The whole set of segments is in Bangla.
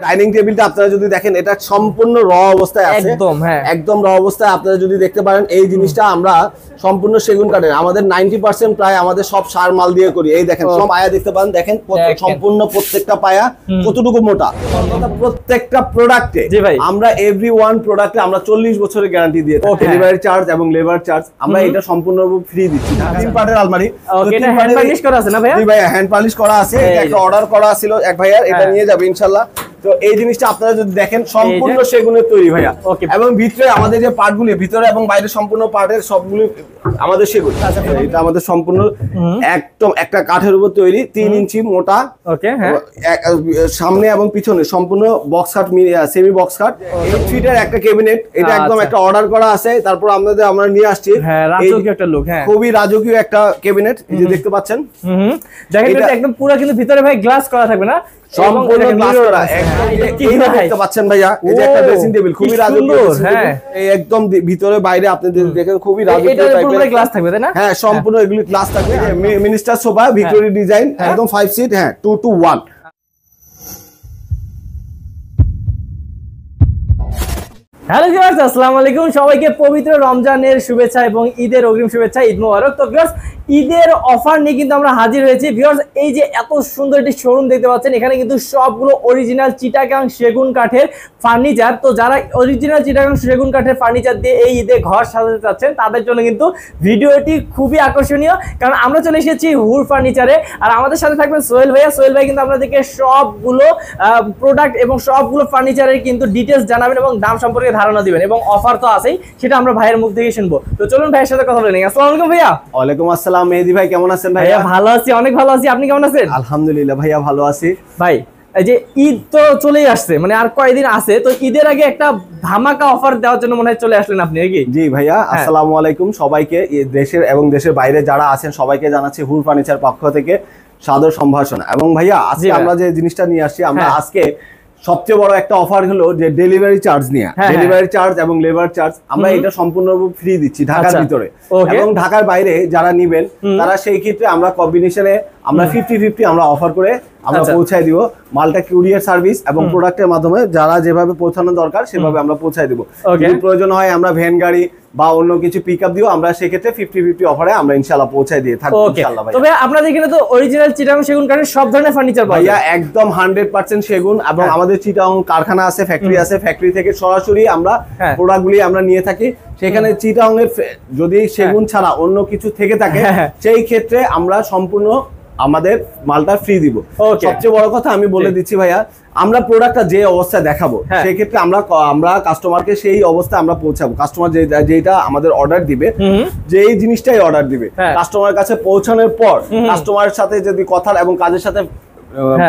ডাইনিং টেবিলটা আপনারা যদি দেখেন এটা সম্পূর্ণ র অবস্থায় আছে, একদম র অবস্থায় আপনারা যদি দেখতে পারেন। এই জিনিসটা আমরা সম্পূর্ণ সেগুন কাঠের, আমাদের 90% প্রায় আমাদের সব সার মাল দিয়ে করি। এই দেখেন সব পায়া দেখতে পান, দেখেন সম্পূর্ণ প্রত্যেকটা পায়া কতটুকু মোটা। প্রত্যেকটা প্রোডাক্টে আমরা এভরি ওয়ান প্রোডাক্টে আমরা 40 বছরের গ্যারান্টি দিয়ে থাকি। ডেলিভারি চার্জ এবং লেবার চার্জ আমরা এটা সম্পূর্ণ ফ্রি দিচ্ছি। তিন পার্টের আলমারি, হ্যান্ড পালিশ করা আছে না ভাইয়া? জি ভাইয়া, হ্যান্ড পালিশ করা আছে। এটা একটা অর্ডার করা ছিল এক ভাইয়ার, এটা নিয়ে যাবে ইনশাআল্লাহ। তো এই জিনিসটা আপনারা যদি দেখেন সম্পূর্ণ সেগুনের তৈরি ভাইয়া, এবং ভিতরে আমাদের যে পার্টগুলি ভিতরে এবং বাইরে সম্পূর্ণ পার্টের সবগুলো আমাদের সেগুন। এটা আমাদের সম্পূর্ণ একদম একটা কাঠের উপর তৈরি, 3 ইঞ্চি মোটা, সামনে এবং পিছনে সম্পূর্ণ box cut, semi box cut, 8 ফিটের একটা ক্যাবিনেট। এটা একদম একটা অর্ডার করা আছে, তারপর আমরা নিয়ে আসছি। খুবই রাজকীয় একটা ক্যাবিনেট, এই যে দেখতে পাচ্ছেন। দেখেন এটা একদম পুরো কিন্তু ভিতরে ভাই গ্লাস করা থাকবে না, সম্পূর্ণ গ্লাস করা। এই দেখতে পাচ্ছেন ভাইয়া, এই যে একটা ড্রেসিং টেবিল খুবই রাজকীয়। এই একদম ভিতরে বাইরে আপনি দেখেন খুবই রাজকীয় টাইপের গ্লাস থাকবে, তাই না? হ্যাঁ, সম্পূর্ণ এগুলি গ্লাস থাকবে। মিনিস্টার সোফা, ভিক্টোরিয়া ডিজাইন, একদম 5 সিট, 2 to 1। হ্যালো ভিউয়ার্স, আসসালামু আলাইকুম। সবাইকে পবিত্র রমজানের শুভেচ্ছা এবং ঈদের অগ্রিম শুভেচ্ছা, ঈদ মোবারক। তো ভিউয়ার্স, ঈদের অফার নিয়ে কিন্তু আমরা হাজির হয়েছি। ভিউয়ার্স, এই যে এত সুন্দর একটি শোরুম দেখতে পাচ্ছেন, এখানে কিন্তু সবগুলো অরিজিনাল চিটাগাং সেগুন কাঠের ফার্নিচার। তো যারা অরিজিনাল চিটাগাং সেগুন কাঠের ফার্নিচার দিয়ে এই ঈদে ঘর সাজাতে চাচ্ছেন, তাদের জন্য কিন্তু ভিডিওটি খুবই আকর্ষণীয়, কারণ আমরা চলে এসেছি হুর ফার্নিচারে। আর আমাদের সাথে থাকবেন সোহেল ভাইয়া। সোহেল ভাই কিন্তু আপনাদেরকে সবগুলো প্রোডাক্ট এবং সবগুলো ফার্নিচারের কিন্তু ডিটেলস জানাবেন এবং দাম সম্পর্কে ধারণা দিবেন, এবং অফার তো আছেই, সেটা আমরা ভাইয়ের মুখ থেকে শুনবো। তো চলুন ভাইয়ের সাথে কথা বলে নিই। আসসালামু আলাইকুম ভাইয়া। ওয়ালাইকুম আসসালাম মেহেদী ভাই, কেমন আছেন? ভাইয়া ভালো আছি, অনেক ভালো আছি। আপনি কেমন আছেন? আলহামদুলিল্লাহ ভাইয়া ভালো আছি। ভাই এই যে ঈদ তো চলেই আসছে, মানে আর কয়েকদিন আছে, তো ঈদের আগে একটা ধামাকা অফার দেওয়ার জন্য মনে হয় চলে আসলেন আপনি নাকি? জি ভাইয়া, আসসালামু আলাইকুম সবাইকে, দেশের এবং দেশের বাইরে যারা আছেন সবাইকে জানাচ্ছি হুর ফার্নিচার পক্ষ থেকে সাদর সম্ভাষণ। এবং ভাইয়া আজকে আমরা যে জিনিসটা নিয়ে আসছি, আমরা আজকে সবচেয়ে বড় একটা অফার হলো যে ডেলিভারি চার্জ নিয়ে, ডেলিভারি চার্জ এবং লেবার চার্জ আমরা এটা সম্পূর্ণরূপে ফ্রি দিচ্ছি ঢাকার ভিতরে। এবং ঢাকার বাইরে যারা নিবেন তারা সেই ক্ষেত্রে আমরা কম্বিনেশনে আমরা 50-50 আমরা অফার করে আমরা পৌঁছায় দিব। মালটা কুরিয়ার সার্ভিস এবং প্রোডাক্টের মাধ্যমে যারা যেভাবে পৌঁছানো দরকার সেভাবে আমরা পৌঁছায় দিব। যদি প্রয়োজন হয় আমরা ভ্যান গাড়ি বা অন্য কিছু পিকআপ দিও, আমরা সেক্ষেত্রে 50-50 অফারে আমরা ইনশাআল্লাহ পৌঁছায় দিয়ে থাকবো ইনশাআল্লাহ ভাই। তবে আপনাদের এখানে তো অরিজিনাল চিটাগাং সেগুন কাঠের সব ধরনের ফার্নিচার পাওয়া যায় একদম 100% সেগুন। এবং আমাদের চিটাগাং কারখানা আছে, ফ্যাক্টরি আছে, ফ্যাক্টরি থেকে সরাসরি আমরা প্রোডাক্টগুলি আমরা নিয়ে থাকি। সেখানে চিটাগাং এর যদি সেগুন ছাড়া অন্য কিছু থেকে থাকে সেই ক্ষেত্রে আমরা সম্পূর্ণ আমাদের মালটা ফ্রি দিব। সবচেয়ে বড় কথা আমি বলে দিচ্ছি ভাইয়া, আমরা প্রোডাক্টটা যে অবস্থায় দেখাবো সেই ক্ষেত্রে আমরা কাস্টমারকে সেই অবস্থায় আমরা পৌঁছাবো। কাস্টমার যেটা আমাদের অর্ডার দিবে, যে এই জিনিসটাই অর্ডার দিবে, কাস্টমারের কাছে পৌঁছানোর পর কাস্টমারের সাথে যদি কথা এবং কাজের সাথে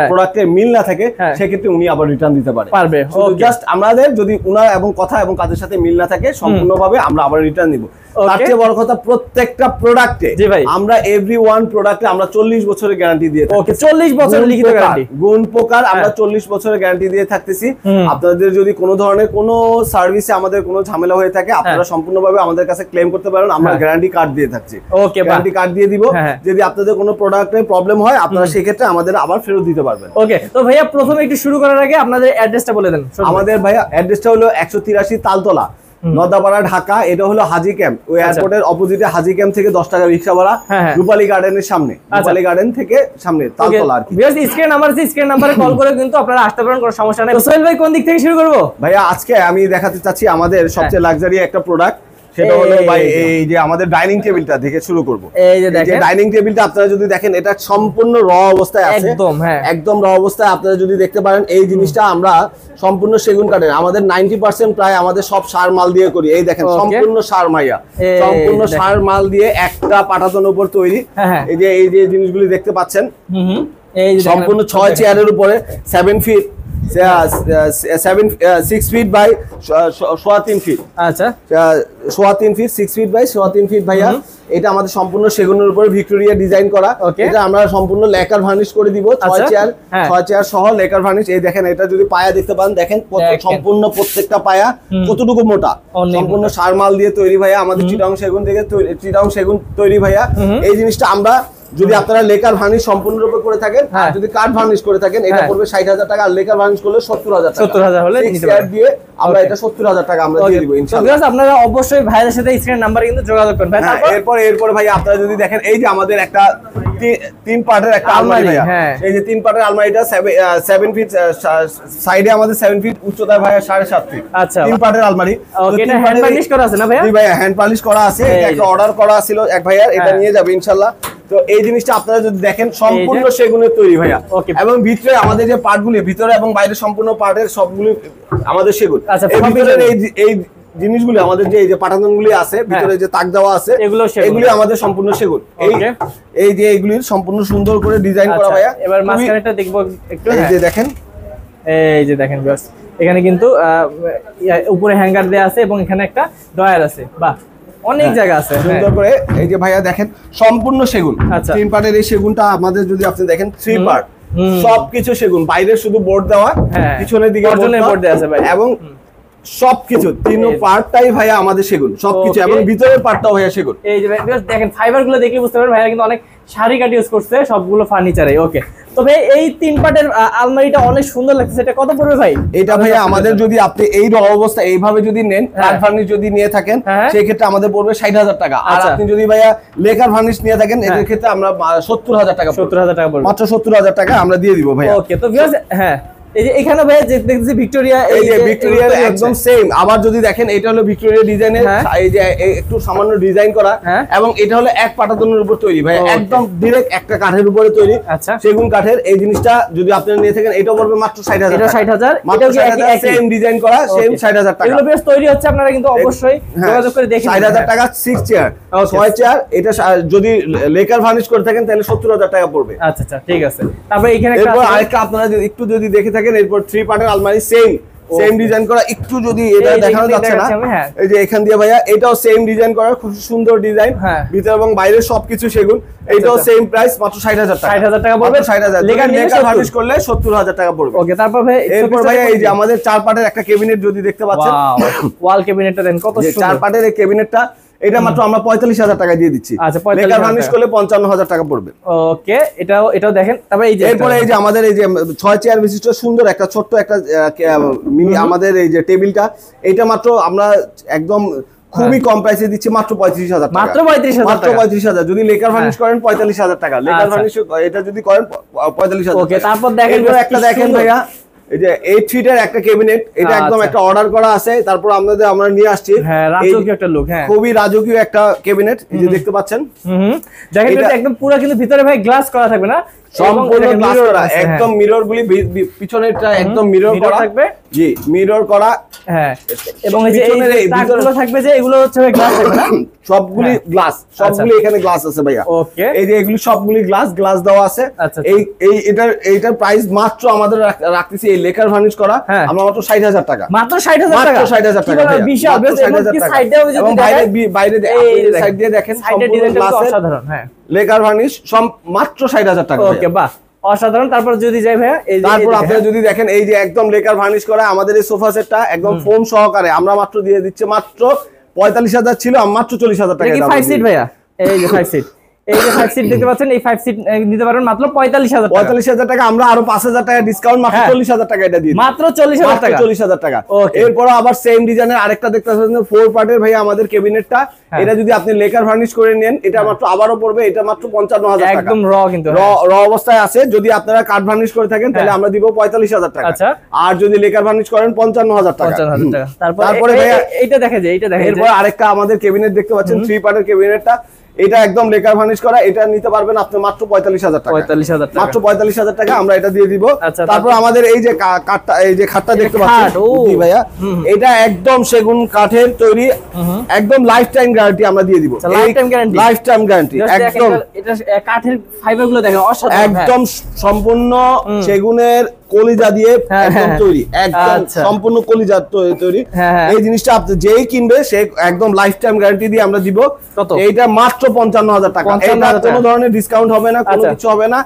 প্রোডাক্টের মিল না থাকে সেক্ষেত্রে উনি আবার রিটার্ন দিতে পারবে। জাস্ট আমাদের যদি উনার এবং কথা এবং কাজের সাথে মিল না থাকে সম্পূর্ণভাবে আমরা আবার রিটার্ন দিব। তার চেয়ে বড় কথা, প্রত্যেকটা প্রোডাক্টে আমরা এভরি ওয়ান প্রোডাক্টে আমরা 40 বছরের গ্যারান্টি দিয়ে থাকি। 40 বছরের লিখিত গ্যারান্টি, গুণ প্রকার আমরা 40 বছরের গ্যারান্টি দিয়ে থাকতেছি। আপনাদের যদি কোনো ধরনের কোনো সার্ভিসে আমাদের কোনো ঝামেলা হয়ে থাকে, আপনারা সম্পূর্ণভাবে আমাদের কাছে ক্লেম করতে পারেন। আমরা গ্যারান্টি কার্ড দিয়ে থাকছি, গ্যারান্টি কার্ড দিয়ে দিব। যদি আপনাদের কোনো প্রোডাক্টের প্রবলেম হয় আপনারা সেই ক্ষেত্রে আমাদের আবার ফেরত দিতে পারবেন। ওকে, তো ভাইয়া প্রথমে একটু শুরু করার আগে আপনাদের অ্যাড্রেসটা বলে দেন। আমাদের ভাইয়া অ্যাড্রেসটা হলো 183 তালতলা, নদাপাড়া, ঢাকা। এটা হলো হাজি ক্যাম্প, ওই এয়ারপোর্টের অপোজিটে হাজি ক্যাম্প থেকে 10 টাকা রিকশা ভাড়া, রূপালী গার্ডেনের সামনে, রূপালী গার্ডেন থেকে সামনে তালতলা আর কি। স্ক্রিন নাম্বার আছে, স্ক্রিন নাম্বারে কল করে কিন্তু আপনারা আসতে পারেন, কোনো সমস্যা নেই। সোহেল ভাই কোন দিক থেকে শুরু করব? ভাইয়া আজকে আমি দেখাতে চাচ্ছি আমাদের সবচেয়ে লাক্সারি একটা প্রোডাক্ট, সেটা হলো ভাই এই যে আমাদের ডাইনিং টেবিলটা থেকে শুরু করব। এই যে দেখেন ডাইনিং টেবিলটা আপনারা যদি দেখেন এটা সম্পূর্ণ র অবস্থায় আছে, একদম র অবস্থায় আপনারা যদি দেখতে পারেন। এই জিনিসটা আমরা সম্পূর্ণ সেগুন কাঠের, আমাদের 90% প্রায় আমাদের সব সার মাল দিয়ে করি। এই দেখেন সম্পূর্ণ সার মাইয়া, সম্পূর্ণ সার মাল দিয়ে একটা পাটাতন উপর তৈরি। এই যে জিনিসগুলি দেখতে পাচ্ছেন, সম্পূর্ণ 6 চেয়ারের উপরে 7 ফিট 6 ফিট বাই 3.25 ফিট। আচ্ছা, 3.25 ফিট, 6 ফিট বাই 3.25 ফিট ভাইয়া। এটা আমাদের সম্পূর্ণ সেগুনের উপরে ভিক্টোরিয়া ডিজাইন করা। এটা আমরা সম্পূর্ণ লেকার ভার্নিশ করে দিব। 6 চেয়ার সহ লেকার ভার্নিশ। এই দেখেন, এটা যদি পায়া দেখতে পান, দেখেন সম্পূর্ণ প্রত্যেকটা পায়া কতটুকু মোটা, সম্পূর্ণ সার মাল দিয়ে তৈরি ভাইয়া। আমাদের চিটাগাং সেগুন থেকে চিটাগাং সেগুন তৈরি ভাইয়া। এই জিনিসটা আমরা যদি আপনারা লেকার ভার্নিশ সম্পূর্ণরূপে করে থাকেন, আর যদি কাঠ ভার্নিশ করে থাকেন এটা পড়বে 60,000 টাকা, আর লেকার ভার্নিশ করলে 70,000 টাকা। 70,000 হলে নিতে পারবেন দিয়ে আমরা এটা 70,000 টাকা আমরা দিয়ে দিব ইনশাআল্লাহ। তো আপনারা অবশ্যই ভাইদের সাথে স্ক্রিন নাম্বারে কিন্তু যোগাযোগ করবেন ভাই। এরপর ভাই আপনারা যদি দেখেন এই যে আমাদের একটা 3 পার্টের একটা আলমারি ভাইয়া, এই যে 3 পার্টের আলমারিটা 7 ফিট সাইডে আমাদের 7 ফিট উচ্চতা ভাইয়া 7.5 ফিট। আচ্ছা 3 পার্টের আলমারি। ওকে, এটা হ্যান্ড পলিশ করা আছে না ভাইয়া? জি ভাইয়া হ্যান্ড পলিশ করা আছে, এটা একটা অর্ডার করা ছিল এক ভাইয়ার, এটা নিয়ে যাবে ইনশাআল্লাহ। তো এই জিনিসটা আপনারা যদি দেখেন সম্পূর্ণ সেগুনের তৈরি ভাইয়া, এবং ভিতরে আমাদের যে পার্টগুলি ভিতরে এবং বাইরে সম্পূর্ণ পার্টের সবগুলো আমাদের সেগুন। এই ভিতরের এই জিনিসগুলো আমাদের যে এই যে পাটাতনগুলি আছে ভিতরে যে তাক দেওয়া আছে এগুলি আমাদের সম্পূর্ণ সেগুন। এই যে এইগুলির সম্পূর্ণ সুন্দর করে ডিজাইন করা ভাইয়া। এবার মাঝখানেটা দেখব একটু। এই যে দেখেন, এই যে দেখেন ভিউয়ার্স, এখানে কিন্তু উপরে হ্যাঙ্গার দেয়া আছে এবং এখানে একটা ডয়ার আছে। বাহ, অনেক জায়গা আছে সুন্দর করে। এই যে ভাইয়া দেখেন সম্পূর্ণ সেগুন, 3 পার্টের এই সেগুনটা আমাদের যদি আপনি দেখেন 3 পার্ট সবকিছু সেগুন, বাইরে শুধু বোর্ড দেওয়া, পিছনের দিকে বোর্ড দেয়া আছে ভাই, এবং সবকিছু 3 পার্টটাই ভাইয়া আমাদের সেগুন সবকিছু, এবং ভিতরের পার্টটাও ভাইয়া সেগুন। এই যে দেখেন ফাইবার গুলো দেখে বুঝতে পারবেন ভাইয়া কিন্তু অনেক সারি কাট ইউজ করছে সবগুলো ফার্নিচারে। ওকে, তবে এই 3 পার্টের আলমারিটা অনেক সুন্দর লাগছে, এটা কত পড়বে ভাই? এটা ভাইয়া আমাদের যদি আপনি এই অবস্থা এইভাবে যদি নেন, কাঠ ফার্নিশ যদি নিয়ে থাকেন সেই ক্ষেত্রে আমাদের পড়বে 60,000 টাকা। আর আপনি যদি ভাইয়া লেকার ফার্নিশ নিয়ে থাকেন এর ক্ষেত্রে আমরা 70,000 টাকা, 70,000 টাকা পড়বে, মাত্র 70,000 টাকা আমরা দিয়ে দিব ভাইয়া। ওকে, তো ভিউয়ার্স এই যে এখানে ভাই যে দেখতেছি ভিক্টোরিয়া, এই যে ভিক্টোরিয়ার একদম সেম। আবার যদি দেখেন এটা হলো ভিক্টোরিয়া ডিজাইনের, এই যে একটু সামান্য ডিজাইন করা, এবং এটা হলো এক পাটাতনের উপর তৈরি ভাই, একদম ডাইরেক্ট একটা কাঠের উপরে তৈরি, সেগুন কাঠের। এই জিনিসটা যদি আপনারা নিয়ে থাকেন এটা পড়বে মাত্র 60,000 টাকা। 60,000 মাত্র 60,000 সেম ডিজাইন করা, সেম 60,000 টাকা। এগুলো বেশ তৈরি হচ্ছে, আপনারা কিন্তু অবশ্যই যোগাযোগ করে দেখেন। 60,000 টাকা 6 চেয়ার, 6 চেয়ার। এটা যদি লেকার ফার্নিশ করে থাকেন তাহলে 70,000 টাকা পড়বে। আচ্ছা আচ্ছা, ঠিক আছে। তারপরে এখানে আরেকটা আপনারা একটু যদি দেখে থাকেন, এরপর 3 পার্টের আলমারি সেম ডিজাইন করা, একটু যদি এটা দেখানো যাচ্ছে না, এই যে এখান দিয়ে ভাইয়া এটাও সেম ডিজাইন করা, খুব সুন্দর ডিজাইন, ভিতর এবং বাইরে সবকিছু সেগুন। এটাও সেম প্রাইস, মাত্র 60,000 টাকা। 60,000 টাকা পড়বে, 60,000 লেকার ফার্নিশ করলে 70,000 টাকা পড়বে। ওকে, তারপর ভাই এরপর ভাইয়া এই যে আমাদের 4 পার্টের একটা ক্যাবিনেট যদি দেখতে পাচ্ছেন, ওয়াল ক্যাবিনেটটা দেন কত সুন্দর। 4 পার্টের এই ক্যাবিনেটটা এটা মাত্র আমরা 45,000 টাকা দিয়ে দিচ্ছি। আচ্ছা, লেকার ফার্নিশ করলে 55,000 টাকা পড়বে। ওকে, এটাও দেখেন। তারপর এই যে এরপরে এই যে আমাদের এই যে 6 চেয়ার বিশিষ্ট সুন্দর একটা ছোট্ট একটা মিনি আমাদের এই যে টেবিলটা, এটা মাত্র আমরা একদম খুবই কম প্রাইসে দিচ্ছি, মাত্র 35,000 টাকা। মাত্র 35,000 যদি লেকার ফার্নিশ করেন 45,000 টাকা, লেকার ফার্নিশ এটা যদি করেন 45,000। ওকে, তারপর দেখেন একটা দেখেন ভাইয়া, এই যে 8 ফিটের একটা ক্যাবিনেট, এটা একদম একটা অর্ডার করা আছে, তারপর আমরা নিয়ে আসছি। রাজকীয় একটা লুক, খুবই রাজকীয় একটা ক্যাবিনেট, এই যে দেখতে পাচ্ছেন। দেখেন এটা একদম পুরো কিন্তু ভিতরে ভাই গ্লাস করা থাকবে না, সম্পূর্ণ গ্লাস করা, একদম মিরর গুলি পিছনেরটা একদম মিরর করা থাকবে। জি, মিরর করা, এবং এই যে ভিতরে থাকবে যে এগুলো হচ্ছে গ্লাস থাকবে না, সবগুলি গ্লাস, সবগুলি এখানে গ্লাস আছে ভাইয়া। ওকে, এই যে এগুলি সবগুলি গ্লাস দেওয়া আছে। এইটার প্রাইস মাত্র আমাদের রাখতেছি এই লেকার ফার্নিশ করা আমরা মাত্র 60,000 টাকা। মাত্র 60,000 টাকা, 60,000 টাকা বিশাল। এবং বাইরে সাইড দিয়ে দেখেন অসাধারণ। লেকার ফার্নিশ মাত্র 60,000 টাকা। ওকে, বাহ, অসাধারণ। তারপর যদি যাই ভাইয়া, তারপর আপনারা যদি দেখেন এই যে একদম লেকার ফার্নিশ করা আমাদের এই সোফা সেটটা একদম ফোম সহকারে আমরা মাত্র দিয়ে দিচ্ছি মাত্র 45,000 ছিল, মাত্র 40,000 টাকা। 5 সিট ভাইয়া, এই যে 5 সিট, এই যে 5 সিট দেখতে পাচ্ছেন, এই 5 সিট নিতে পারবেন মাত্র 45,000 টাকা। আমরা আরো 5,000 টাকা ডিসকাউন্ট, মাত্র 40,000 টাকা এটা দিয়ে মাত্র 40,000 টাকা, 40,000 টাকা। এরপর আবার সেম ডিজাইনের আরেকটা দেখতে পাচ্ছেন 4 পার্টের ভাই আমাদের ক্যাবিনেটটা, এটা যদি আপনি লেকার ফার্নিশ করে নেন এটা মাত্র আবারও পড়বে, এটা মাত্র 55,000 টাকা। একদম র, কিন্তু র অবস্থায় আছে। যদি আপনারা কাঠ ফার্নিশ করে থাকেন তাহলে আমরা দিব 45,000 টাকা। আচ্ছা, আর যদি লেকার ফার্নিশ করেন 55,000 টাকা। তারপরে ভাইয়া এইটা দেখা যায়, এইটা দেখা যায়। এরপর আরেকটা আমাদের ক্যাবিনেট দেখতে পাচ্ছেন 3 পার্টের ক্যাবিনেটটা, এটা একদম লেকার ফার্নিশ করা, এটা নিতে পারবেন আপনি মাত্র 45,000 টাকা। 45,000 টাকা, মাত্র 45,000 টাকা আমরা এটা দিয়ে দিব। তারপর আমাদের এই যে কাঠটা, এই যে খাটটা দেখতে পাচ্ছেন জি ভাইয়া, এটা একদম সেগুন কাঠের তৈরি, একদম লাইফ টাইম গ্যারান্টি আমরা দিয়ে দিব। লাইফ টাইম গ্যারান্টি একদম। এটা কাঠের ফাইবার গুলো দেখেন অসাধারণ, একদম সম্পূর্ণ সেগুনের কলিজা দিয়ে একদম তৈরি, একদম সম্পূর্ণ কলিজা তৈরি। এই জিনিসটা আপনি যেই কিনবে সে একদম লাইফ টাইম গ্যারান্টি দিয়ে আমরা দিব। এইটা মাত্র 55,000 টাকা। এটা কোনো ধরনের ডিসকাউন্ট হবে না, কোনো কিছু হবে না,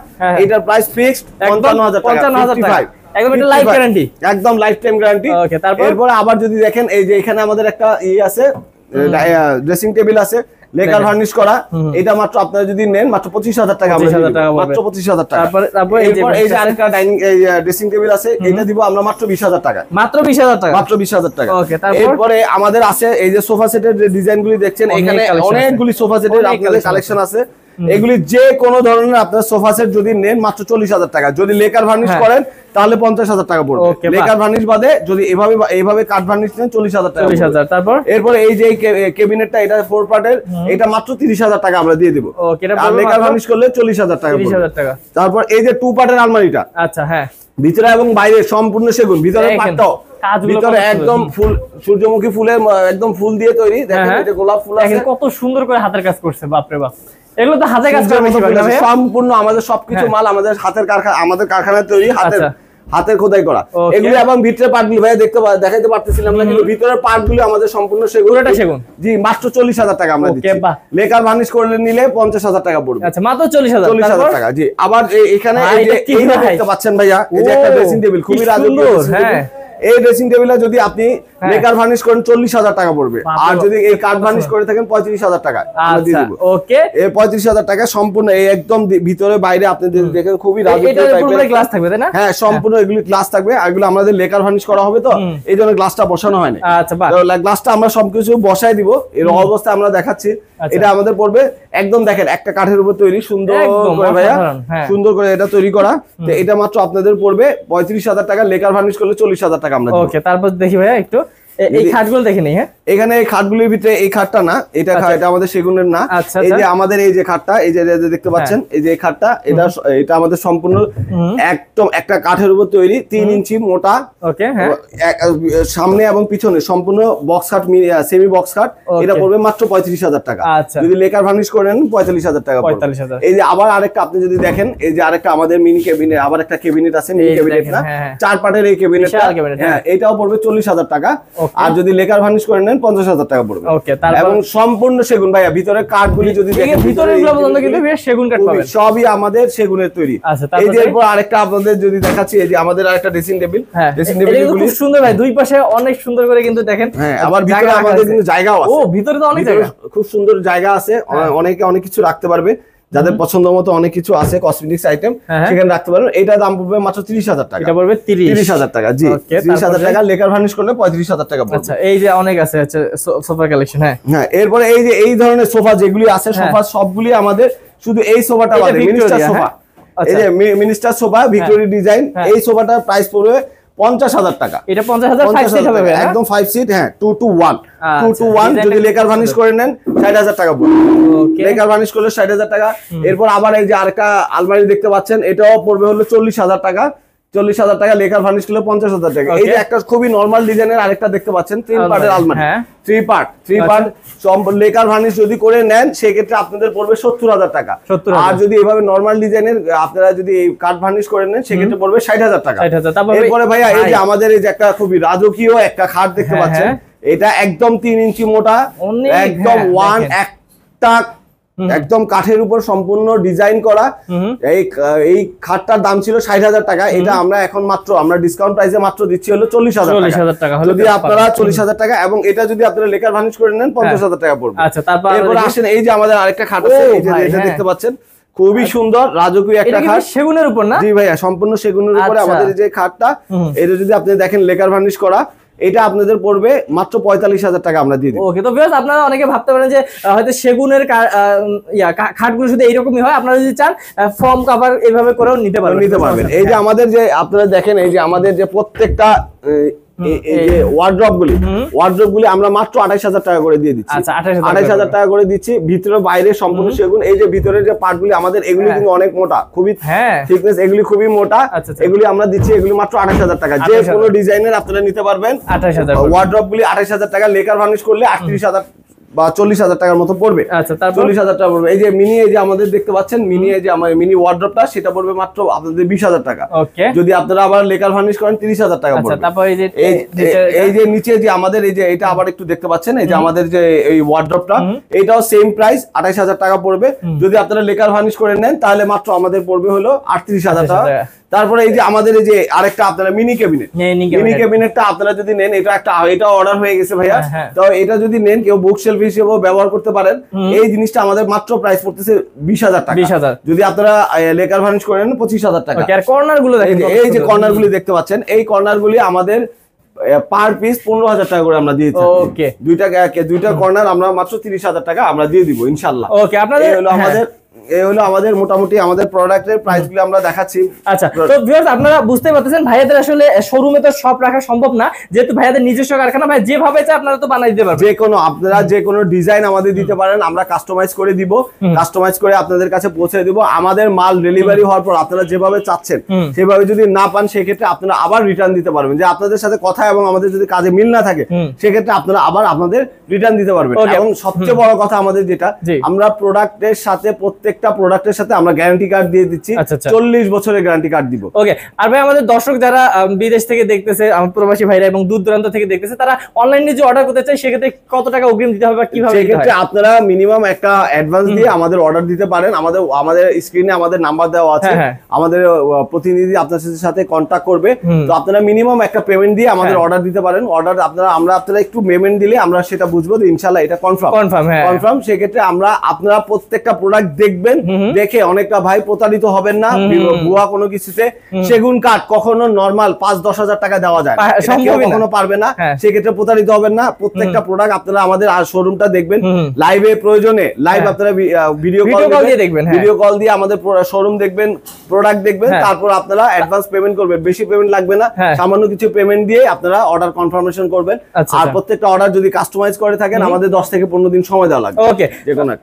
এটার প্রাইস ফিক্সড 55,000 টাকা। 55,000 টাকা একদম, এটা লাইফ গ্যারান্টি, একদম লাইফ টাইম গ্যারান্টি। এরপর আবার যদি দেখেন এই যে এখানে আমাদের একটা আছে ড্রেসিং টেবিল আছে, লেকার ভার্নিশ করা, এটা মাত্র আপনারা যদি নেন মাত্র 25,000 টাকা আমরা দিব, মাত্র 25,000 টাকা। তারপর এই যে আরেকটা ডাইনিং ড্রেসিং টেবিল আছে, এটা দিব আমরা মাত্র 20,000 টাকা, মাত্র 20,000 টাকা, মাত্র 20,000 টাকা। ওকে, এরপরে আমাদের আছে এই যে সোফা সেটের যে ডিজাইনগুলি দেখছেন, এখানে অনেকগুলি সোফা সেটের আপনাদের কালেকশন আছে। এগুলি যে কোনো ধরনের আপনার সোফা সেট যদি নেন মাত্র 40,000 টাকা, যদি লেকার ভার্নিশ করেন তাহলে 50,000 টাকা পড়বে। লেকার ভার্নিশ বাদে যদি এইভাবে কাঠ ভার্নিশ নেন 40,000 টাকা। 40,000। তারপর এরপরে এই যে ক্যাবিনেটটা, এটা 4 পার্টের, এটা মাত্র 30,000 টাকা আমরা দিয়ে দিব। ওকে, এটা আর লেকার ভার্নিশ করলে 40,000 টাকা পড়বে। 30,000 টাকা। তারপর এই যে 2 পার্টের আলমারিটা, আচ্ছা হ্যাঁ, ভিতরে এবং বাইরে সম্পূর্ণ সেগুন, ভিতরে পাটটাও ভিতরে একদম ফুল সূর্যমুখী ফুলের একদম ফুল দিয়ে তৈরি। দেখেন এই যে গোলাপ ফুল আছে, কত সুন্দর করে হাতের কাজ করছে, বাপ রে বাপ। এগুলো তো হাতে কাজ করা সম্পূর্ণ আমাদের সবকিছু মাল আমাদের আমাদের কারখানায় তৈরি, হাতের খোদাই করা। এগুলো এবং ভিতরে পার্টগুলো ভাই দেখাইতে পারতেছিলাম না, কিন্তু ভিতরের পার্টগুলো আমাদের সম্পূর্ণ সেগুন। জি, মাত্র 40,000 টাকা আমরা দিচ্ছি। লেকার ভার্নিশ করলে নিলে 50,000 টাকা পড়বে। আচ্ছা, মাত্র 40,000 টাকা। জি, আবার এখানে এই যে দেখতে পাচ্ছেন ভাইয়া, এই যে একটা ড্রেসিং টেবিল, খুবই রাজকীয়। হ্যাঁ, এই ড্রেসিং টেবিলে যদি আপনি লেকার ভার্নিশ করেন 40,000 টাকা পড়বে, আর যদি এই কাঠ ভার্নিশ করে থাকেন 35,000 টাকা আমরা দিয়ে দেব। ওকে, এই 35,000 টাকা সম্পূর্ণ এই একদম ভিতরে বাইরে আপনি দেখেন খুবই রাজকীয় টাইপের গ্লাস থাকবে, তাই না? হ্যাঁ, সম্পূর্ণ এগুলি গ্লাস থাকবে। আর এগুলো আমাদের লেকার ভার্নিশ করা হবে, তো এই জন্য গ্লাসটা বসানো হয় না। আচ্ছা, গ্লাসটা আমরা সবকিছু বসাই দিব, এর অবস্থায় আমরা দেখাচ্ছি। এটা আমাদের পড়বে একদম, দেখেন একটা কাঠের উপর তৈরি, সুন্দর করে ভাইয়া, সুন্দর করে এটা তৈরি করা। তো এটা মাত্র আপনাদের পড়বে 35,000 টাকা, লেকার ভার্নিশ করলে 40,000 টাকা আমরা। ওকে, তারপর দেখি ভাইয়া একটু এই খাটগুলো দেখে নেই। হ্যাঁ, এখানে এই খাটগুলোর ভিতরে এই খাটটা না, এটা আমাদের সেগুনের না। এই যে আমাদের এই যে খাটটা, এই যে দেখতে পাচ্ছেন, এই যে খাটটা, এটা আমাদের সম্পূর্ণ একদম একটা কাঠের উপর তৈরি, 3 ইঞ্চি মোটা। ওকে, হ্যাঁ, সামনে এবং পিছনে সম্পূর্ণ বক্স খাট, সেমি বক্স খাট। এটা পড়বে মাত্র 35,000 টাকা। যদি লেকার ভার্নিশ করেন 45,000 টাকা। 45,000। এই যে আবার আরেকটা আপনি যদি দেখেন, এই যে আরেকটা আমাদের মিনি ক্যাবিনেট, আবার একটা ক্যাবিনেট আছে, মিনি ক্যাবিনেট না, 4 পার্টের এই ক্যাবিনেটটা, হ্যাঁ, এটাও পড়বে 40,000 টাকা। আর যদি লেকার ভার্নিশ করে নেন 50,000 টাকা পড়বে। এবং সম্পূর্ণ সেগুন ভাইয়া, ভিতরে কাঠগুলি যদি দেখেন, সেগুন কাঠ পাবেন, সবই আমাদের সেগুনের তৈরি। এই যে এরপর আরেকটা আপনাদের যদি দেখাচ্ছি, এই যে আমাদের আরেকটা ড্রেসিং টেবিল, ড্রেসিং টেবিল খুব সুন্দর ভাই, দুই পাশে অনেক সুন্দর করে কিন্তু দেখেন। হ্যাঁ, আবার ভিতরে আমাদের কিন্তু জায়গাও আছে। ও, ভিতরে তো অনেক জায়গা, খুব সুন্দর জায়গা আছে, অনেকে অনেক কিছু রাখতে পারবে, যাদের পছন্দ মতো অনেক কিছু আছে, কসমেটিক্স আইটেম সেখানে রাখতে পারবেন। এটা দাম পড়বে মাত্র 30,000 টাকা। এটা পড়বে 30,000 টাকা। জি, 30,000 টাকা, লেকার ভার্নিশ করলে 35,000 টাকা পড়বে। আচ্ছা, এই যে অনেক আছে সোফা কালেকশন। হ্যাঁ, এরপরে এই যে এই ধরনের সোফা যেগুলি আছে, সোফা সবগুলি আমাদের, শুধু এই সোফাটা বাদে মিনিস্টার সোফা, এই যে মিনিস্টার সোফা ভিক্টোরিয়া ডিজাইন, এই সোফাটার প্রাইস পড়বে 50,000 টাকা। এটা 50,000 5 সিট হবে, একদম 5 সিট। হ্যাঁ, 2 to 1 যদি লেকার ভার্নিশ করে নেন 60,000 টাকা পড়বে। লেকার ভার্নিশ করলে 60,000 টাকা। এরপর আবার এই যে আরেকটা আলমারি দেখতে পাচ্ছেন, এটাও পড়বে হলো 40,000 টাকা। 40,000 টাকা, লেকার ভার্নিশ করলে 50,000 টাকা। এই যে একটা খুবই নরমাল ডিজাইনের আরেকটা দেখতে পাচ্ছেন, 3 পার্টের আলমারি, 3 পার্ট লেকার ভার্নিশ যদি করে নেন সেক্ষেত্রে আপনাদের পড়বে 70,000 টাকা। আর যদি এইভাবে নরমাল ডিজাইনের আপনারা যদি এই কাঠ ভার্নিশ করে নেন সেক্ষেত্রে পড়বে 60,000 টাকা। এরপরে ভাইয়া এই যে আমাদের এই যে একটা খুবই রাজকীয় একটা খাট দেখতে পাচ্ছেন, এটা একদম 3 ইঞ্চি মোটা, একদম একটা একদম কাঠের উপর সম্পূর্ণ ডিজাইন করা। এই খাটটার দাম ছিল 60,000 টাকা, এটা আমরা এখন মাত্র আমরা ডিসকাউন্ট প্রাইসে মাত্র দিচ্ছি হলো 40,000 টাকা। যদি আপনারা 40,000 টাকা, এবং এটা যদি আপনারা লেকার ভার্নিশ করে নেন 50,000 টাকা পড়বে। আচ্ছা, তারপর এরপর আসেন এই যে আমাদের আরেকটা খাট আছে, এই যে এটা দেখতে পাচ্ছেন, খুবই সুন্দর রাজকীয় একটা খাট, সেগুনের উপর না? জি ভাইয়া, সম্পূর্ণ সেগুনের উপরে আমাদের যে খাটটা, এটা যদি আপনি দেখেন লেকার ভার্নিশ করা, এটা আপনাদের পড়বে মাত্র 45,000 টাকা আমরা দিয়ে দিই। ওকে, তো ভিউয়ার্স, আপনারা অনেকে ভাবতে পারেন যে হয়তো সেগুনের খাটগুলো শুধু এইরকমই হয়, আপনারা যদি চান ফর্ম কভার এইভাবে করেও নিতে পারবেন। এই যে আমাদের যে আপনারা দেখেন, এই যে আমাদের যে প্রত্যেকটা এই যে ওয়ার্ড্রপগুলি আমরা মাত্র 28,000 টাকা করে দিয়ে দিচ্ছি। 28,000 টাকা করে দিচ্ছি, ভিতরে বাইরে সম্পূর্ণ সেগুন। এই যে ভিতরের যে পার্টগুলি আমাদের, এগুলি কিন্তু অনেক মোটা, খুবই থিকনেস, এগুলি খুবই মোটা। এগুলি আমরা দিচ্ছি, এগুলি মাত্র 28,000 টাকা। যে কোনো ডিজাইনের আপনারা নিতে পারবেন। ওয়ার্ড্রপগুলি 28,000 টাকা, লেকার ভার্নিশ করলে 38,000 বা 40,000 টাকার মতো পড়বে। 40,000 টাকা পড়বে। এই যে মিনি, এই যে আমাদের দেখতে পাচ্ছেন মিনি, এই যে আমার মিনি ওয়ার্ড্রপটা, সেটা পড়বে মাত্র আপনাদের 20,000 টাকা। যদি আপনারা আবার লেকার ভার্নিশ করেন 30,000 টাকা পড়বে। এই যে নিচে যে আমাদের এই যে এটা আবার একটু দেখতে পাচ্ছেন, এই যে আমাদের যে এই ওয়ার্ড্রপটা, এটাও সেম প্রাইস 28,000 টাকা পড়বে। যদি আপনারা লেকার ভার্নিশ করে নেন তাহলে মাত্র আমাদের পড়বে হলো 38,000 টাকা। তারপরে এই যে আমাদের এই যে আরেকটা আপনারা মিনি ক্যাবিনেটটা আপনারা যদি নেন, এটা অর্ডার হয়ে গেছে ভাইয়া। তো এটা যদি নেন, কেউ বুক শেলফ হিসেবেও ব্যবহার করতে পারেন। এই জিনিসটা আমাদের মাত্র প্রাইস পড়তেছে 20,000 টাকা। 20,000 যদি আপনারা লেকার ভার্নিশ করেন 25,000 টাকা। আর কর্নার গুলো দেখেন, এই যে কর্নার গুলি দেখতে পাচ্ছেন, এই কর্নার গুলি আমাদের পার পিস 15,000 টাকা করে আমরা দিয়ে থাকি। ওকে, দুইটা কর্নার আমরা মাত্র 30,000 টাকা আমরা দিয়ে দিব ইনশাআল্লাহ। ওকে, আপনাদের এই হলো আমাদের মোটামুটি আমাদের প্রোডাক্টের প্রাইসগুলো আমরা দেখাচ্ছি। আচ্ছা, তো ভিউয়ার্স আপনারা বুঝতে পারতেছেন ভাইয়াদের আসলে শোরুমে তো সব রাখা সম্ভব না, যেহেতু ভাইয়াদের নিজস্ব কারখানা, ভাই যেভাবে চাই আপনারা তো বানাই দিতে পারবেন। আপনারা যে কোনো ডিজাইন আমাদের দিতে পারেন, আমরা কাস্টমাইজ করে দিব, কাস্টমাইজ করে আপনাদের কাছে পৌঁছে দিব। আমাদের মাল ডেলিভারি হওয়ার পর আপনারা যেভাবে চাচ্ছেন সেভাবে যদি না পান, সেক্ষেত্রে আপনারা আবার রিটার্ন দিতে পারবেন। যে আপনাদের সাথে কথা এবং আমাদের যদি কাজে মিল না থাকে, সেক্ষেত্রে আপনারা আবার আপনাদের রিটার্ন দিতে পারবেন। এবং সবচেয়ে বড় কথা আমাদের যেটা, আমরা প্রোডাক্টের সাথে প্রত্যেকটা প্রোডাক্টের সাথে আমরা গ্যারান্টি কার্ড দিয়ে দিচ্ছি। 40 বছরের গ্যারান্টি কার্ড দিব। ওকে, আর ভাই আমাদের দর্শক যারা বিদেশ থেকে দেখতেছে, আমার প্রবাসী ভাইরা এবং দূর দূরান্ত থেকে দেখতেছে, তারা অনলাইনে যে অর্ডার করতে চায়, সেক্ষেত্রে কত টাকা অগ্রিম দিতে হবে বা কিভাবে? সেক্ষেত্রে আপনারা মিনিমাম একটা অ্যাডভান্স দিয়ে আমাদের অর্ডার দিতে পারেন। আমাদের স্ক্রিনে আমাদের নাম্বার দেওয়া আছে, আমাদের প্রতিনিধি আপনার সাথে কন্ট্যাক্ট করবে। তো আপনারা মিনিমাম একটা পেমেন্ট দিয়ে আমাদের অর্ডার দিতে পারেন। অর্ডার আপনারা একটু পেমেন্ট দিলে আমরা সেটা বুঝবো যে ইনশাআল্লাহ এটা কনফার্ম। সেক্ষেত্রে আপনারা প্রত্যেকটা প্রোডাক্ট দেখবেন, দেখে অনেকটা ভাই প্রতারিত হবেন না ভুয়া কোনো কিছুতে। সেগুন কাঠ কখনো নরমাল 5-10 হাজার টাকা দেওয়া যায়, কখনো পারবে না। সেক্ষেত্রে প্রতারিত হবেন না। প্রত্যেকটা প্রোডাক্ট আপনারা আমাদের শোরুমটা দেখবেন, লাইভে প্রয়োজনে লাইভ আপনারা ভিডিও কল দিয়ে আমাদের শোরুম দেখবেন, প্রোডাক্ট দেখবেন, তারপর আপনারা অ্যাডভান্স পেমেন্ট করবেন। বেশি পেমেন্ট লাগবে না, সামান্য কিছু পেমেন্ট দিয়ে আপনারা অর্ডার কনফার্মেশন করবেন। আর প্রত্যেকটা অর্ডার যদি কাস্টমাইজ করে থাকেন, আমাদের 10 থেকে 15 দিন সময় দেওয়া লাগবে।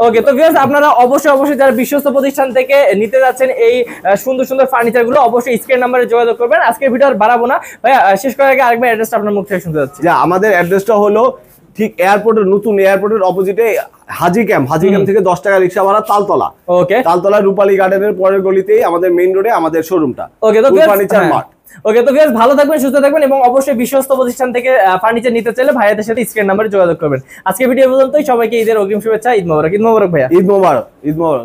ওকে, তো ভিউয়ার্স আপনারা অবশ্যই যারা বিশ্বস্ত প্রতিষ্ঠান থেকে নিতে যাচ্ছেন এই সুন্দর সুন্দর ফার্নিচার গুলো, অবশ্যই স্ক্রিন নাম্বারে যোগাযোগ করবেন। আজকের ভিডিও আর বাড়াবো না ভাইয়া, শেষ করার আগে আরেকবার অ্যাড্রেসটা আপনার মুখ থেকে শুনতে যাচ্ছি। আমাদের অ্যাড্রেসটা হলো ঠিক নতুন এয়ারপোর্টের অপোজিটে হাজি ক্যাম্প থেকে 10 টাকা রিকশা ভাড়া, তালতলা। ওকে, তালতলা রূপালী গার্ডেনের পরের গলিতেই আমাদের মেইন রোডে আমাদের শোরুমটা। ওকে, তো ফার্নিচার মার্ট। ওকে, তো ভিউয়ার্স ভালো থাকবেন, সুস্থ থাকবেন এবং অবশ্যই বিশ্বস্ত প্রতিষ্ঠান থেকে ফার্নিচার নিতে চাইলে ভাইয়াদের সাথে স্ক্রিন নাম্বারে যোগাযোগ করবেন। আজকে ভিডিও পর্যন্তই। সবাইকে ঈদের অগ্রিম শুভেচ্ছা। ঈদ মোবারক ভাইয়া। ঈদ মোবারক।